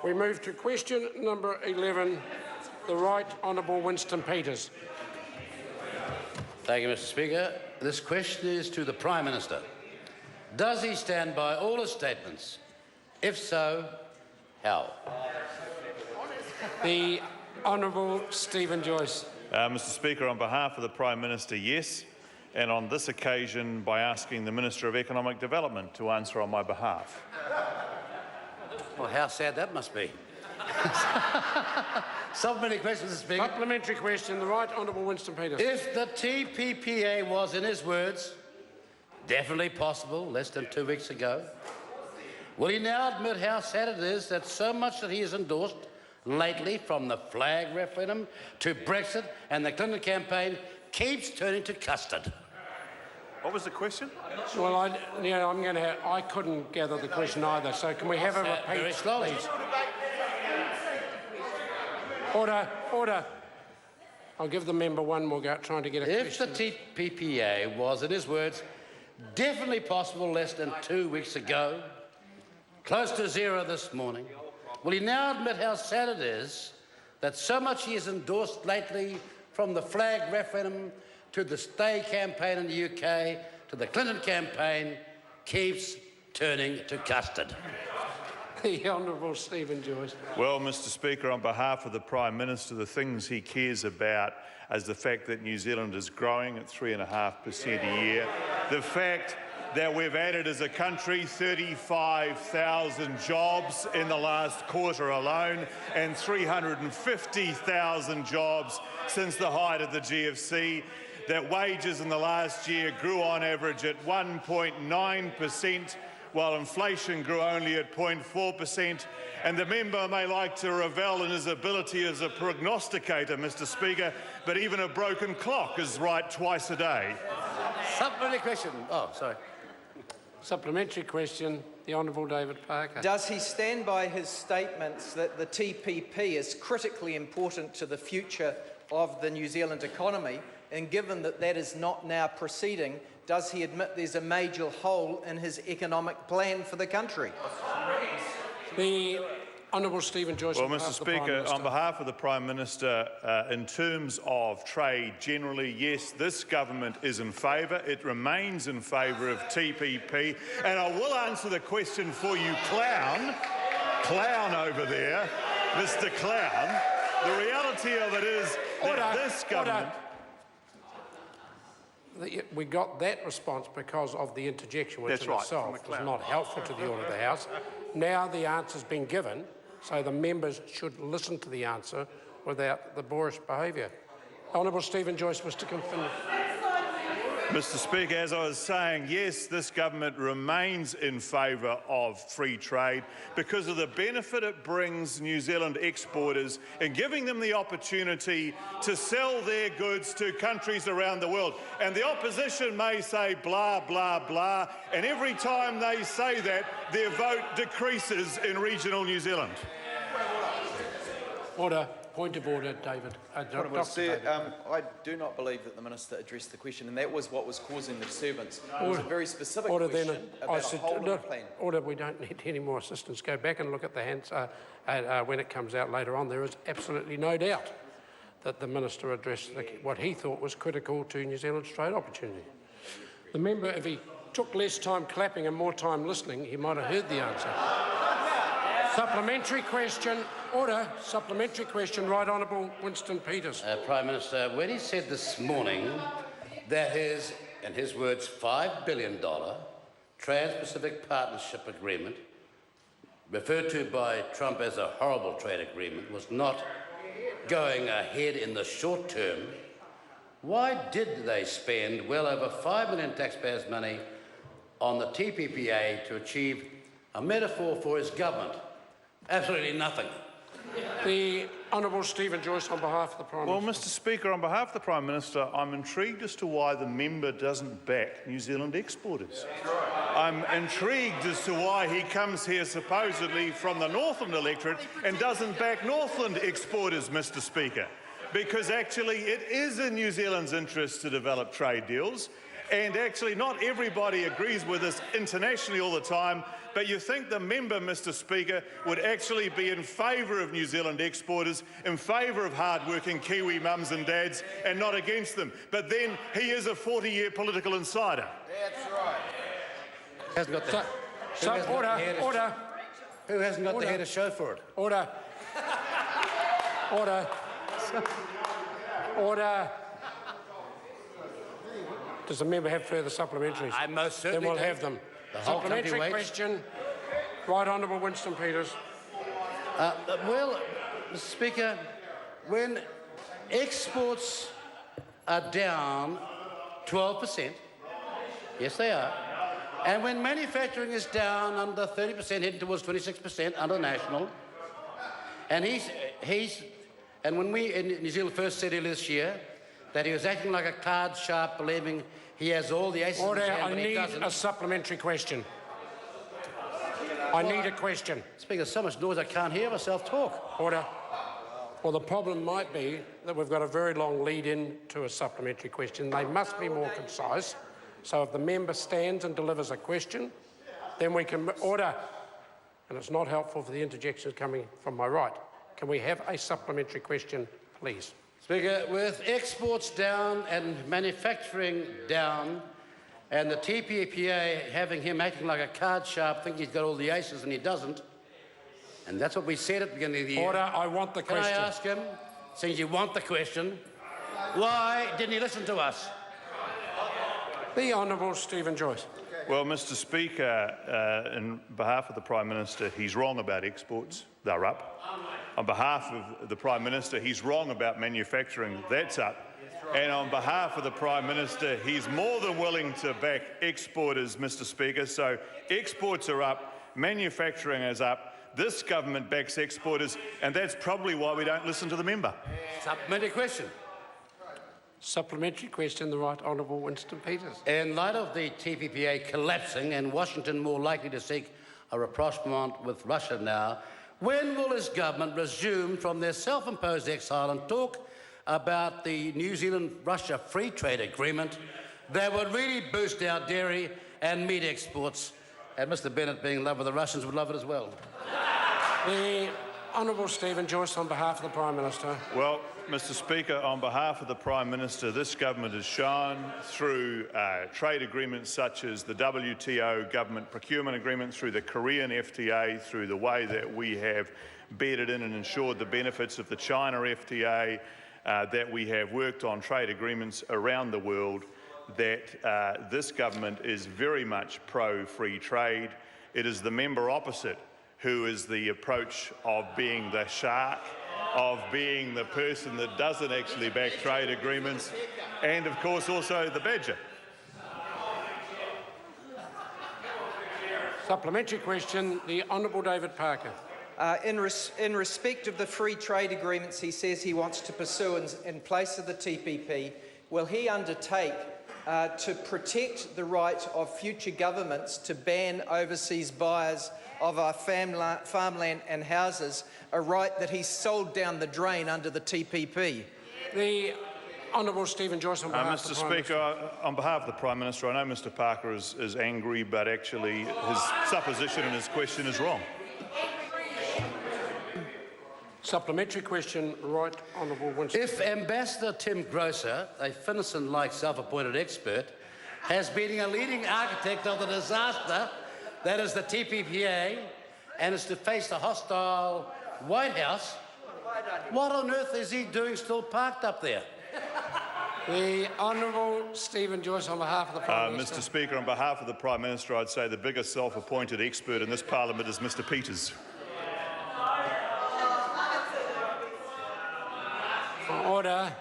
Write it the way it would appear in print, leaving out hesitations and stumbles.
We move to question number 11, the Right Honourable Winston Peters. Thank you, Mr. Speaker. This question is to the Prime Minister. Does he stand by all his statements? If so, how? The Honourable Stephen Joyce. Mr. Speaker, on behalf of the Prime Minister, yes, and on this occasion by asking the Minister of Economic Development to answer on my behalf. Well, how sad that must be. Supplementary question, Mr. Speaker. Supplementary question, the Right Honourable Winston Peters. If the TPPA was, in his words, definitely possible less than 2 weeks ago, will he now admit how sad it is that so much that he has endorsed lately, from the flag referendum to Brexit and the Clinton campaign, keeps turning to custard? What was the question? Well, I couldn't gather the question either, so can we have a repeat, very slowly. please? Order. I'll give the member one more go at trying to get a question. If the TPPA was, in his words, definitely possible less than 2 weeks ago, close to zero this morning, will he now admit how sad it is that so much he has endorsed lately, from the flag referendum to the Stay campaign in the UK to the Clinton campaign, keeps turning to custard? The Honourable Stephen Joyce. Well, Mr. Speaker, on behalf of the Prime Minister, the things he cares about is the fact that New Zealand is growing at 3.5% a year, the fact that we've added as a country 35,000 jobs in the last quarter alone, and 350,000 jobs since the height of the GFC, that wages in the last year grew on average at 1.9%, while inflation grew only at 0.4%. And the member may like to revel in his ability as a prognosticator, Mr. Speaker, but even a broken clock is right twice a day. Supplementary question. Oh, sorry. Supplementary question, the Honourable David Parker. Does he stand by his statements that the TPP is critically important to the future of the New Zealand economy? And given that that is not now proceeding, does he admit there's a major hole in his economic plan for the country? The Honourable Stephen Joyce. Well, Mr. Speaker, on behalf of the Prime Minister, in terms of trade generally, yes, this government is in favour. It remains in favour of TPP. And I will answer the question for you, clown over there, Mr. Clown. The reality of it is that this government... We got that response because of the interjection, which in itself was not helpful to the order of the House. Now the answer's been given, so the members should listen to the answer without the boorish behaviour. Honourable Stephen Joyce was to continue. Mr. Speaker, as I was saying, yes, this government remains in favour of free trade because of the benefit it brings New Zealand exporters in giving them the opportunity to sell their goods to countries around the world. And the opposition may say blah, blah, blah, and every time they say that, their vote decreases in regional New Zealand. Order. Point of order, David. Sir, I do not believe that the Minister addressed the question, and that was what was causing the disturbance. It was a very specific question about a holding plan. Order, we don't need any more assistance. Go back and look at the hands when it comes out later on. There is absolutely no doubt that the Minister addressed what he thought was critical to New Zealand's trade opportunity. The member, if he took less time clapping and more time listening, he might have heard the answer. Supplementary question. Order. Supplementary question. Right Honourable Winston Peters. Prime Minister, when he said this morning that his, in his words, $5 billion Trans-Pacific Partnership Agreement, referred to by Trump as a horrible trade agreement, was not going ahead in the short term, why did they spend well over $5 million taxpayers' money on the TPPA to achieve a metaphor for his government? Absolutely nothing. The Honourable Stephen Joyce on behalf of the Prime Minister. Well, Mr. Speaker, on behalf of the Prime Minister, I'm intrigued as to why the member doesn't back New Zealand exporters. I'm intrigued as to why he comes here supposedly from the Northland electorate and doesn't back Northland exporters, Mr. Speaker, because actually it is in New Zealand's interest to develop trade deals. And actually not everybody agrees with us internationally all the time, But you think the member, Mr Speaker, would actually be in favour of New Zealand exporters, in favour of hard-working Kiwi mums and dads, and not against them. But then he is a 40-year political insider. That's right. Hasn't got the, Order. who hasn't got the hair to show for it? Order. Order. Does the member have further supplementaries? I most certainly Then we'll do. have them. The whole country Supplementary waits. question. Right Honourable Winston Peters. Well, Mr Speaker, when exports are down 12%, yes they are, and when manufacturing is down under 30%, heading towards 26% under national, and when we in New Zealand first said earlier this year that he was acting like a card sharp, believing he has all the aces in Order. his hand, I but he need doesn't. a supplementary question. I need a question. Speaker, there's so much noise I can't hear myself talk. Order. Well, the problem might be that we've got a very long lead-in to a supplementary question. They must be more concise. So if the member stands and delivers a question, then we can order. And it's not helpful for the interjections coming from my right. Can we have a supplementary question, please? Speaker, with exports down and manufacturing down, and the TPPA having him acting like a card sharp, thinking he's got all the aces and he doesn't, and that's what we said at the beginning of the year. Order. I want the Can question. I ask him, since you want the question, why didn't he listen to us? The Honourable Stephen Joyce. Well, Mr Speaker, in behalf of the Prime Minister, he's wrong about exports. They're up. On behalf of the Prime Minister, he's wrong about manufacturing. That's up. And on behalf of the Prime Minister, he's more than willing to back exporters, Mr Speaker. So exports are up, manufacturing is up. This government backs exporters, and that's probably why we don't listen to the member. Supplementary question. Supplementary question, the Right Honourable Winston Peters. In light of the TPPA collapsing and Washington more likely to seek a rapprochement with Russia now, when will his government resume from their self-imposed exile and talk about the New Zealand-Russia free trade agreement that would really boost our dairy and meat exports? And Mr Bennett, being in love with the Russians, would love it as well. The Honourable Stephen Joyce on behalf of the Prime Minister. Well, Mr Speaker, on behalf of the Prime Minister, this government has shown through trade agreements such as the WTO government procurement agreement, through the Korean FTA, through the way that we have bedded in and ensured the benefits of the China FTA, that we have worked on trade agreements around the world, that this government is very much pro-free trade. It is the member opposite who is the approach of being the shark, of being the person that doesn't actually back trade agreements, and of course also the badger. Supplementary question, the Honourable David Parker. In respect of the free trade agreements he says he wants to pursue in place of the TPP, will he undertake to protect the right of future governments to ban overseas buyers of our farmland and houses, a right that he's sold down the drain under the TPP? The Honourable Stephen Joyce on behalf of the Mr Prime Minister. Speaker, on behalf of the Prime Minister, I know Mr Parker is angry, but actually his supposition and his question is wrong. Supplementary question, Right Honourable Winston. If Ambassador Tim Grosser, a Finnison-like self-appointed expert, has been a leading architect of the disaster that is the TPPA, and is to face the hostile White House, what on earth is he doing still parked up there? The Honourable Stephen Joyce on behalf of the Prime Minister. Mr Speaker, on behalf of the Prime Minister, I'd say the biggest self-appointed expert in this parliament is Mr Peters. Order.